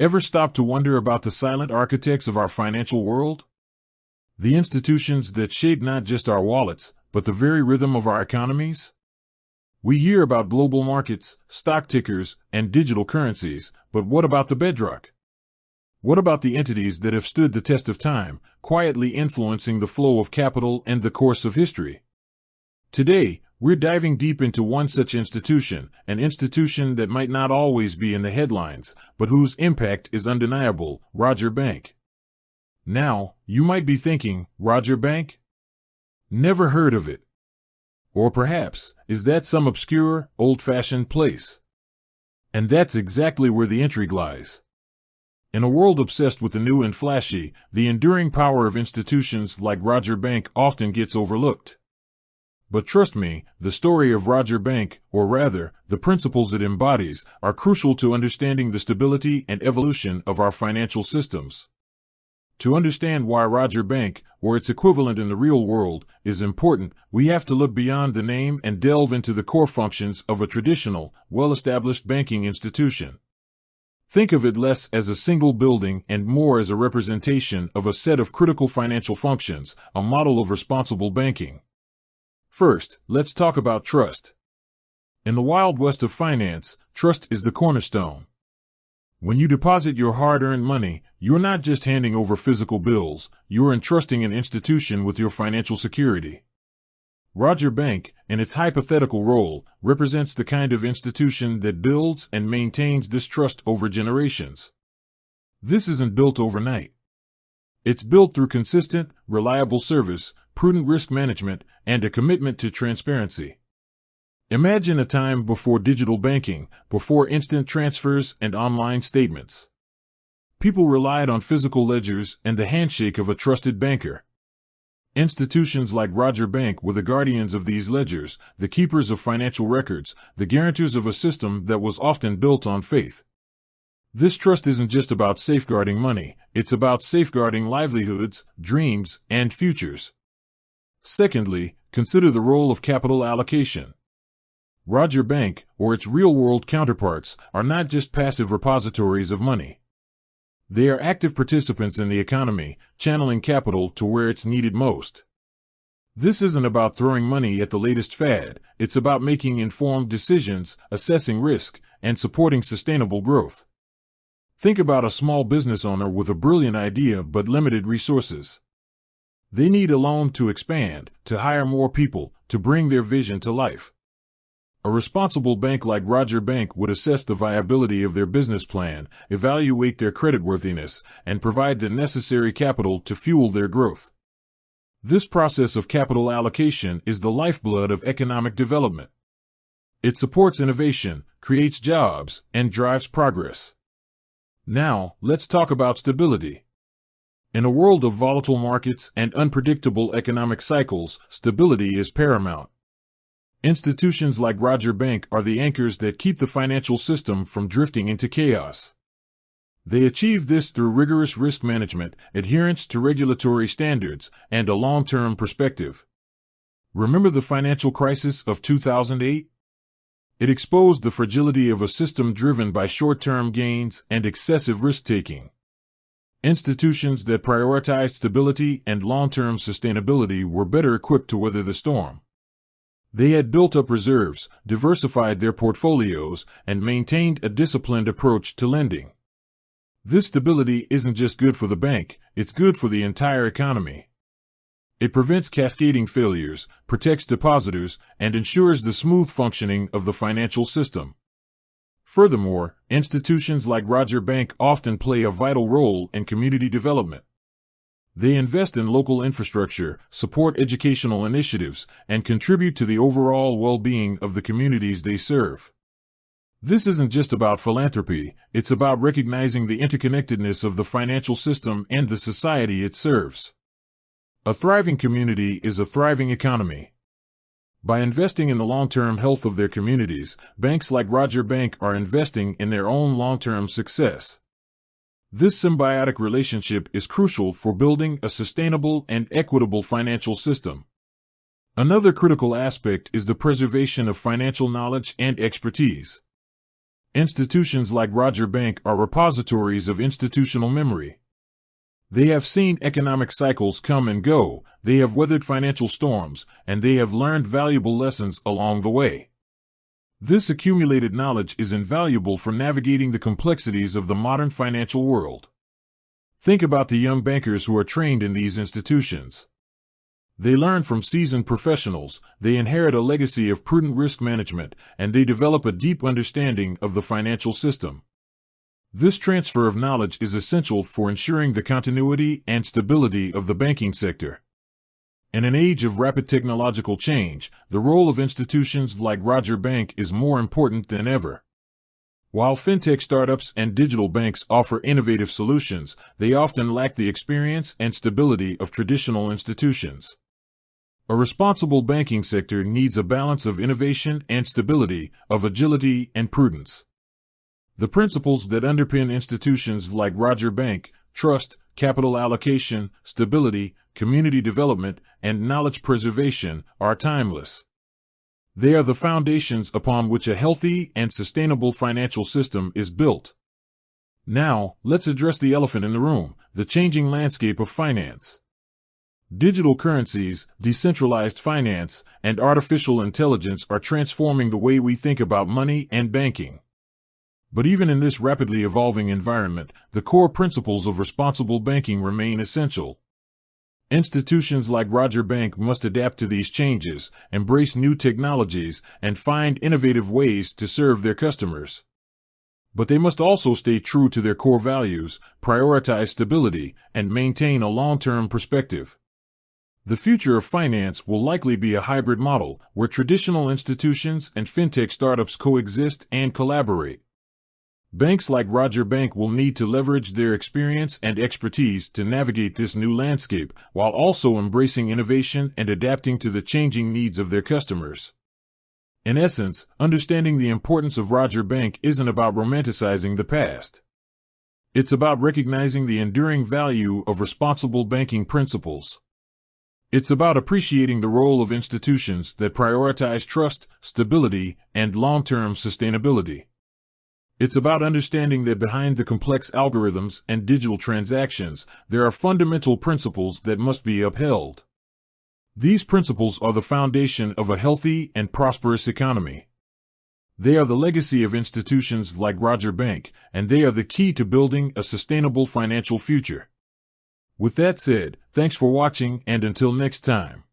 Ever stop to wonder about the silent architects of our financial world? The institutions that shape not just our wallets, but the very rhythm of our economies? We hear about global markets, stock tickers, and digital currencies, but what about the bedrock? What about the entities that have stood the test of time, quietly influencing the flow of capital and the course of history? Today, we're diving deep into one such institution, an institution that might not always be in the headlines, but whose impact is undeniable, Roger Bank. Now, you might be thinking, Roger Bank? Never heard of it. Or perhaps, is that some obscure, old-fashioned place? And that's exactly where the intrigue lies. In a world obsessed with the new and flashy, the enduring power of institutions like Roger Bank often gets overlooked. But trust me, the story of Roger Bank, or rather, the principles it embodies, are crucial to understanding the stability and evolution of our financial systems. To understand why Roger Bank, or its equivalent in the real world, is important, we have to look beyond the name and delve into the core functions of a traditional, well-established banking institution. Think of it less as a single building and more as a representation of a set of critical financial functions, a model of responsible banking. First, let's talk about trust. In the Wild West of finance, trust is the cornerstone. When you deposit your hard-earned money, you're not just handing over physical bills, you're entrusting an institution with your financial security. Roger Bank, in its hypothetical role, represents the kind of institution that builds and maintains this trust over generations. This isn't built overnight. It's built through consistent, reliable service, prudent risk management, and a commitment to transparency. Imagine a time before digital banking, before instant transfers and online statements. People relied on physical ledgers and the handshake of a trusted banker. Institutions like Roger Bank were the guardians of these ledgers, the keepers of financial records, the guarantors of a system that was often built on faith. This trust isn't just about safeguarding money, it's about safeguarding livelihoods, dreams, and futures. Secondly, consider the role of capital allocation. Roger Bank, or its real-world counterparts, are not just passive repositories of money. They are active participants in the economy, channeling capital to where it's needed most. This isn't about throwing money at the latest fad, it's about making informed decisions, assessing risk, and supporting sustainable growth. Think about a small business owner with a brilliant idea but limited resources. They need a loan to expand, to hire more people, to bring their vision to life. A responsible bank like Roger Bank would assess the viability of their business plan, evaluate their creditworthiness, and provide the necessary capital to fuel their growth. This process of capital allocation is the lifeblood of economic development. It supports innovation, creates jobs, and drives progress. Now, let's talk about stability. In a world of volatile markets and unpredictable economic cycles, stability is paramount. Institutions like Roger Bank are the anchors that keep the financial system from drifting into chaos. They achieve this through rigorous risk management, adherence to regulatory standards, and a long-term perspective. Remember the financial crisis of 2008? It exposed the fragility of a system driven by short-term gains and excessive risk-taking. Institutions that prioritized stability and long-term sustainability were better equipped to weather the storm. They had built up reserves, diversified their portfolios, and maintained a disciplined approach to lending. This stability isn't just good for the bank, it's good for the entire economy. It prevents cascading failures, protects depositors, and ensures the smooth functioning of the financial system. Furthermore, institutions like Roger Bank often play a vital role in community development. They invest in local infrastructure, support educational initiatives, and contribute to the overall well-being of the communities they serve. This isn't just about philanthropy, it's about recognizing the interconnectedness of the financial system and the society it serves. A thriving community is a thriving economy. By investing in the long-term health of their communities, banks like Roger Bank are investing in their own long-term success. This symbiotic relationship is crucial for building a sustainable and equitable financial system. Another critical aspect is the preservation of financial knowledge and expertise. Institutions like Roger Bank are repositories of institutional memory. They have seen economic cycles come and go, they have weathered financial storms, and they have learned valuable lessons along the way. This accumulated knowledge is invaluable for navigating the complexities of the modern financial world. Think about the young bankers who are trained in these institutions. They learn from seasoned professionals, they inherit a legacy of prudent risk management, and they develop a deep understanding of the financial system. This transfer of knowledge is essential for ensuring the continuity and stability of the banking sector. In an age of rapid technological change, the role of institutions like Roger Bank is more important than ever. While fintech startups and digital banks offer innovative solutions, they often lack the experience and stability of traditional institutions. A responsible banking sector needs a balance of innovation and stability, of agility and prudence. The principles that underpin institutions like Roger Bank, trust, capital allocation, stability, community development, and knowledge preservation, are timeless. They are the foundations upon which a healthy and sustainable financial system is built. Now, let's address the elephant in the room, the changing landscape of finance. Digital currencies, decentralized finance, and artificial intelligence are transforming the way we think about money and banking. But even in this rapidly evolving environment, the core principles of responsible banking remain essential. Institutions like Roger Bank must adapt to these changes, embrace new technologies, and find innovative ways to serve their customers. But they must also stay true to their core values, prioritize stability, and maintain a long-term perspective. The future of finance will likely be a hybrid model, where traditional institutions and fintech startups coexist and collaborate. Banks like Roger Bank will need to leverage their experience and expertise to navigate this new landscape, while also embracing innovation and adapting to the changing needs of their customers. In essence, understanding the importance of Roger Bank isn't about romanticizing the past. It's about recognizing the enduring value of responsible banking principles. It's about appreciating the role of institutions that prioritize trust, stability, and long-term sustainability. It's about understanding that behind the complex algorithms and digital transactions, there are fundamental principles that must be upheld. These principles are the foundation of a healthy and prosperous economy. They are the legacy of institutions like Roger Bank, and they are the key to building a sustainable financial future. With that said, thanks for watching, and until next time.